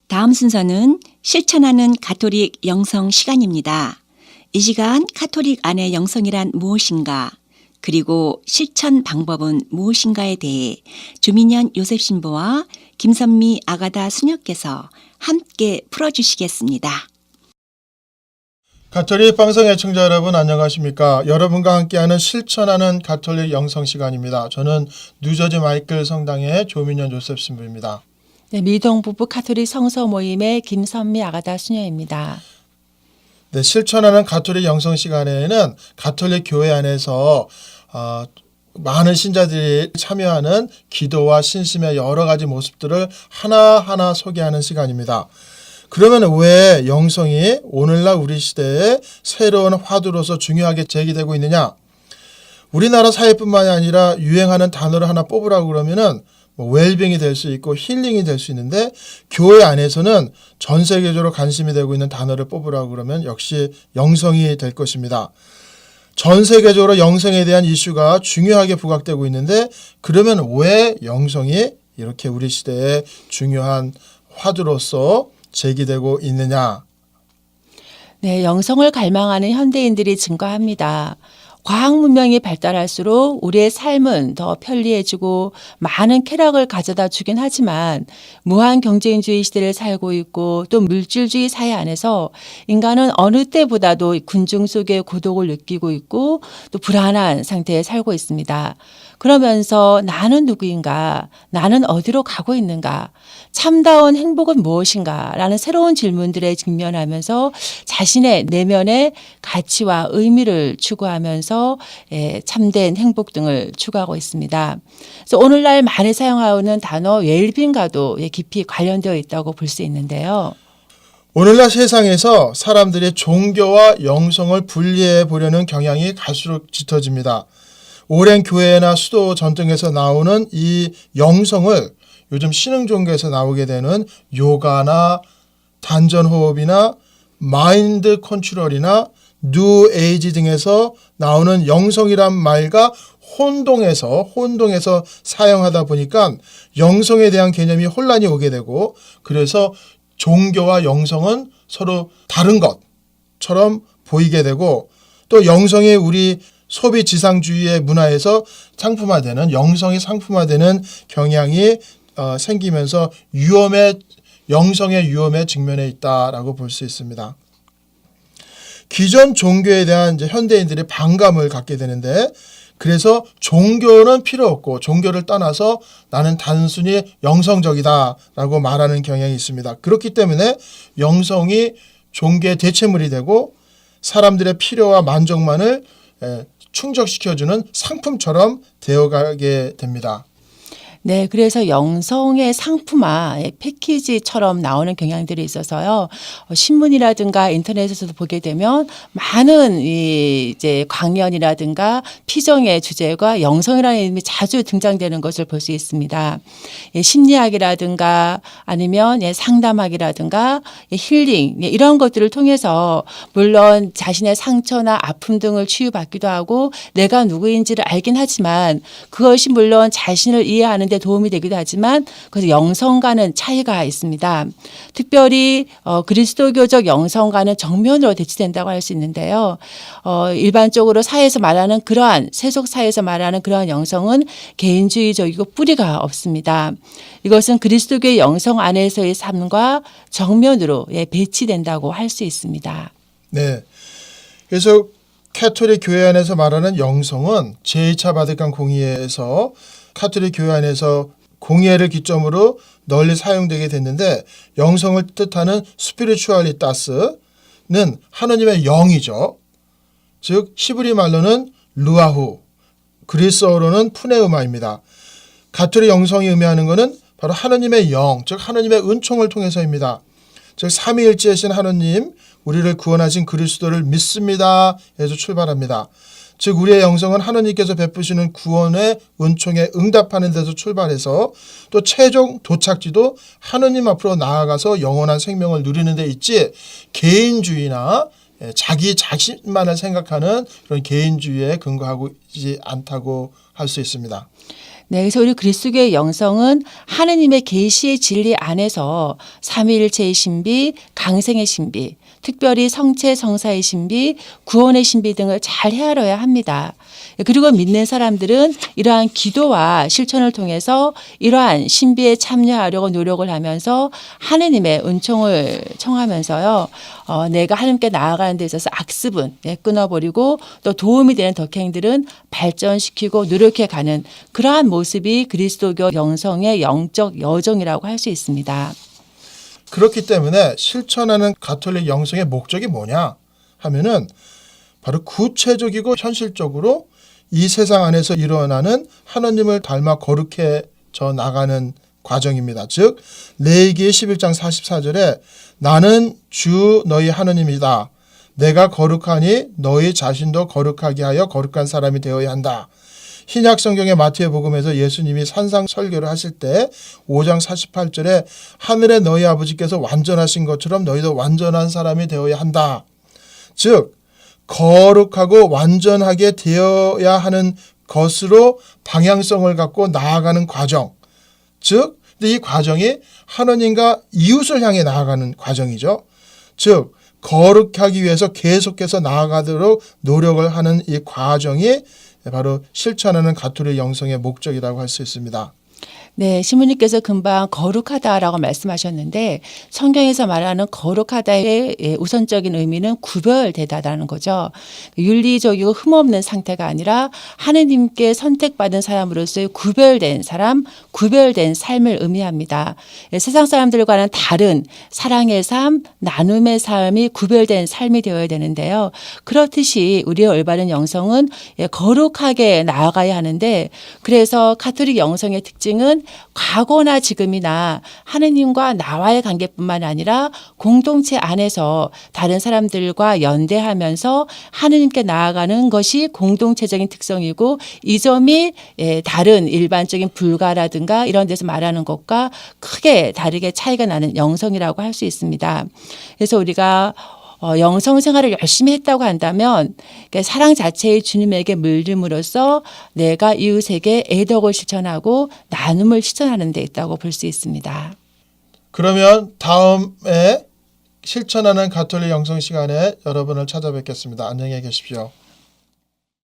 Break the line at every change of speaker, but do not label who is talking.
다음 순서는 실천하는 가톨릭 영성 시간입니다. 이 시간 가톨릭 안의 영성이란 무엇인가, 그리고 실천 방법은 무엇인가에 대해 조민현 요셉 신부와 김선미 아가다 수녀께서 함께 풀어주시겠습니다.
가톨릭 방송 애청자 여러분 안녕하십니까? 여러분과 함께하는 실천하는 가톨릭 영성 시간입니다. 저는 뉴저지 마이클 성당의 조민현 요셉 신부입니다.
네, 미동부부 가톨릭 성서 모임의 김선미 아가다 수녀입니다.
네, 실천하는 가톨릭 영성 시간에는 가톨릭 교회 안에서 많은 신자들이 참여하는 기도와 신심의 여러 가지 모습들을 하나하나 소개하는 시간입니다. 그러면 왜 영성이 오늘날 우리 시대에 새로운 화두로서 중요하게 제기되고 있느냐? 우리나라 사회뿐만이 아니라 유행하는 단어를 하나 뽑으라고 그러면은 웰빙이 될 수 있고 힐링이 될 수 있는데, 교회 안에서는 전 세계적으로 관심이 되고 있는 단어를 뽑으라고 그러면 역시 영성이 될 것입니다. 전 세계적으로 영성에 대한 이슈가 중요하게 부각되고 있는데, 그러면 왜 영성이 이렇게 우리 시대에 중요한 화두로서 제기되고 있느냐?
네, 영성을 갈망하는 현대인들이 증가합니다. 과학 문명이 발달할수록 우리의 삶은 더 편리해지고 많은 쾌락을 가져다 주긴 하지만, 무한 경쟁주의 시대를 살고 있고 또 물질주의 사회 안에서 인간은 어느 때보다도 군중 속에 고독을 느끼고 있고 또 불안한 상태에 살고 있습니다. 그러면서 나는 누구인가? 나는 어디로 가고 있는가? 참다운 행복은 무엇인가? 라는 새로운 질문들에 직면하면서 자신의 내면의 가치와 의미를 추구하면서 참된 행복 등을 추구하고 있습니다. 그래서 오늘날 많이 사용하는 단어 웰빙과도 깊이 관련되어 있다고 볼 수 있는데요.
오늘날 세상에서 사람들이 종교와 영성을 분리해 보려는 경향이 갈수록 짙어집니다. 오랜 교회나 수도 전통에서 나오는 이 영성을 요즘 신흥 종교에서 나오게 되는 요가나 단전호흡이나 마인드 컨트롤이나 뉴 에이지 등에서 나오는 영성이란 말과 혼동해서 사용하다 보니까 영성에 대한 개념이 혼란이 오게 되고, 그래서 종교와 영성은 서로 다른 것처럼 보이게 되고, 또 영성이 우리 소비 지상주의의 문화에서 상품화되는, 영성이 상품화되는 경향이 생기면서 영성의 위험에 직면해 있다라고 볼 수 있습니다. 기존 종교에 대한 이제 현대인들이 반감을 갖게 되는데, 그래서 종교는 필요 없고 종교를 떠나서 나는 단순히 영성적이다라고 말하는 경향이 있습니다. 그렇기 때문에 영성이 종교의 대체물이 되고 사람들의 필요와 만족만을 충족시켜주는 상품처럼 되어가게 됩니다.
네, 그래서 영성의 상품화, 패키지처럼 나오는 경향들이 있어서요. 신문이라든가 인터넷에서도 보게 되면 많은 이제 강연이라든가 피정의 주제가 영성이라는 이름이 자주 등장되는 것을 볼 수 있습니다. 심리학이라든가 아니면 상담학이라든가 힐링, 이런 것들을 통해서 물론 자신의 상처나 아픔 등을 치유받기도 하고 내가 누구인지를 알긴 하지만, 그것이 물론 자신을 이해하는 데 도움이 되기도 하지만 그래서 영성과는 차이가 있습니다. 특별히 그리스도교적 영성과는 정면으로 대치된다고 할 수 있는데요. 일반적으로 사회에서 말하는 그러한 세속 사회에서 말하는 그러한 영성은 개인주의적이고 뿌리가 없습니다. 이것은 그리스도교의 영성 안에서의 삶과 정면으로 배치된다고 할 수 있습니다.
네, 그래서 가톨릭 교회 안에서 말하는 영성은 제2차 바티칸 공의회에서 가톨릭 교회 안에서 공의회를 기점으로 널리 사용되게 됐는데, 영성을 뜻하는 스피리추알리타스는 하느님의 영이죠. 즉 히브리 말로는 루아후, 그리스어로는 푸네우마입니다. 가톨릭 영성이 의미하는 것은 바로 하느님의 영, 즉 하느님의 은총을 통해서입니다. 즉 삼위일체이신 하느님, 우리를 구원하신 그리스도를 믿습니다 에서 출발합니다. 즉 우리의 영성은 하느님께서 베푸시는 구원의 은총에 응답하는 데서 출발해서 또 최종 도착지도 하느님 앞으로 나아가서 영원한 생명을 누리는 데 있지, 개인주의나 자기 자신만을 생각하는 그런 개인주의에 근거하고 있지 않다고 할 수 있습니다.
네, 그래서 우리 그리스도교의 영성은 하느님의 계시의 진리 안에서 삼위일체의 신비, 강생의 신비, 특별히 성체 성사의 신비, 구원의 신비 등을 잘 헤아려야 합니다. 그리고 믿는 사람들은 이러한 기도와 실천을 통해서 이러한 신비에 참여하려고 노력을 하면서 하느님의 은총을 청하면서요. 내가 하나님께 나아가는 데 있어서 악습은 끊어버리고 또 도움이 되는 덕행들은 발전시키고 노력해가는 그러한 모습이 그리스도교 영성의 영적 여정이라고 할 수 있습니다.
그렇기 때문에 실천하는 가톨릭 영성의 목적이 뭐냐 하면은 바로 구체적이고 현실적으로 이 세상 안에서 일어나는 하나님을 닮아 거룩해져 나가는 과정입니다. 즉 레위기 11장 44절에 나는 주 너희 하나님이다. 내가 거룩하니 너희 자신도 거룩하게 하여 거룩한 사람이 되어야 한다. 신약 성경의 마태의 복음에서 예수님이 산상 설교를 하실 때 5장 48절에 하늘의 너희 아버지께서 완전하신 것처럼 너희도 완전한 사람이 되어야 한다. 즉 거룩하고 완전하게 되어야 하는 것으로 방향성을 갖고 나아가는 과정. 즉 이 과정이 하나님과 이웃을 향해 나아가는 과정이죠. 즉 거룩하기 위해서 계속해서 나아가도록 노력을 하는 이 과정이 바로 실천하는 가톨릭 영성의 목적이라고 할 수 있습니다.
네, 시모님께서 금방 거룩하다라고 말씀하셨는데 성경에서 말하는 거룩하다의 우선적인 의미는 구별되다라는 거죠. 윤리적이고 흠없는 상태가 아니라 하느님께 선택받은 사람으로서의 구별된 사람, 구별된 삶을 의미합니다. 세상 사람들과는 다른 사랑의 삶, 나눔의 삶이 구별된 삶이 되어야 되는데요. 그렇듯이 우리의 올바른 영성은 거룩하게 나아가야 하는데 그래서 가톨릭 영성의 특징은 과거나 지금이나 하느님과 나와의 관계뿐만 아니라 공동체 안에서 다른 사람들과 연대하면서 하느님께 나아가는 것이 공동체적인 특성이고 이 점이 다른 일반적인 불가라든가 이런 데서 말하는 것과 크게 다르게 차이가 나는 영성이라고 할 수 있습니다. 그래서 우리가 영성 생활을 열심히 했다고 한다면 사랑 자체의 주님에게 물림으로써 내가 이웃에게 애덕을 실천하고 나눔을 실천하는 데 있다고 볼 수 있습니다.
그러면 다음에 실천하는 가톨릭 영성 시간에 여러분을 찾아뵙겠습니다. 안녕히 계십시오.